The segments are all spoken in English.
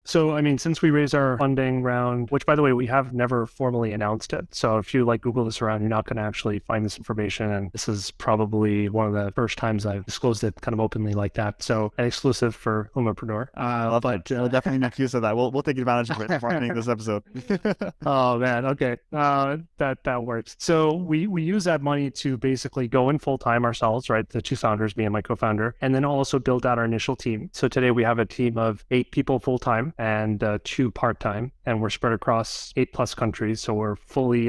So, I mean, since we raised our funding round, which by the way, we have never formally announced it. So if you like Google this around, you're not going to actually find this information. And this is probably one of the first times I've disclosed it kind of openly like that. So an exclusive for Ummahpreneur. Love it. We'll definitely make use of that. We'll take advantage of it marketing this episode. Oh man, okay. That works. So we use that money to basically go in full time ourselves, right? The two founders, me and my co-founder, and then also build out our initial team. So today we have a team of 8 people full time and 2 part time, and we're spread across 8+ countries. So we're fully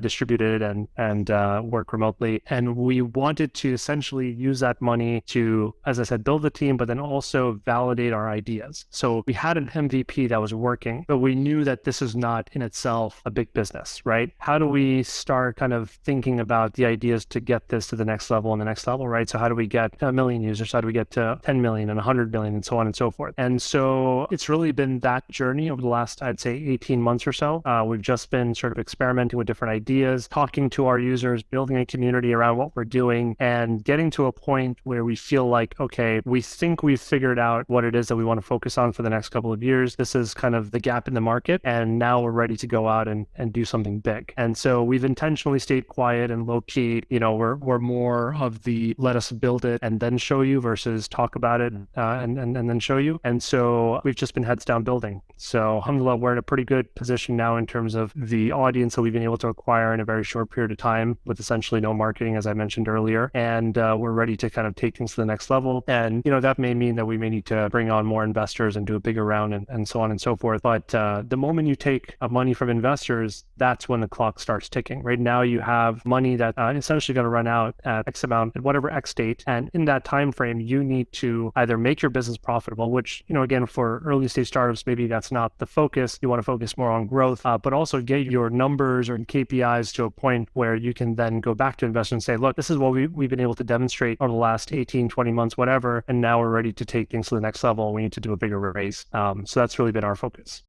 distributed and work remotely. And we wanted to essentially use that money to, as I said, build the team, but then also validate our ideas. So we had an MVP that was working, but we knew that this is not in itself a big business, right? How do we start kind of thinking about the ideas to get this to the next level and the next level, right? So how do we get 1 million users? How do we get to 10 million and 100 million and so on and so forth? And so it's really been that journey over the last, I'd say, 18 months or so. We've just been sort of experimenting with different ideas, talking to our users, building a community around what we're doing, and getting to a point where we feel like, okay, we think we've figured out what it is that we want to focus on for the next couple of years. This is kind of the gap in the market, and now we're ready to go out and do something big. And so we've intentionally stayed quiet and low key. You know, we're more of the let us build it and then show you versus talk about it and then show you. And so we've just been heads down building. So alhamdulillah, we're in a pretty good position now in terms of the audience that we've been able to acquire in a very short period of time with essentially no marketing, as I mentioned earlier. And we're ready to kind of take things to the next level. And, you know, that may mean that we may need to bring on more investors and do a bigger round and so on and so forth. But the moment you take money from investors, that's when the clock starts ticking. Right now you have money that essentially going to run out at X amount at whatever X date. And in that time frame, you need to either make your business profitable, which, you know, again, for early stage startups, maybe that's not the focus. You want to focus more on growth, but also get your numbers or KPIs to a point where you can then go back to investors and say, look, this is what we've been able to demonstrate over the last 18, 20 months, whatever. And now we're ready to take things to the next level. We need to do a bigger raise. So that's really been our focus.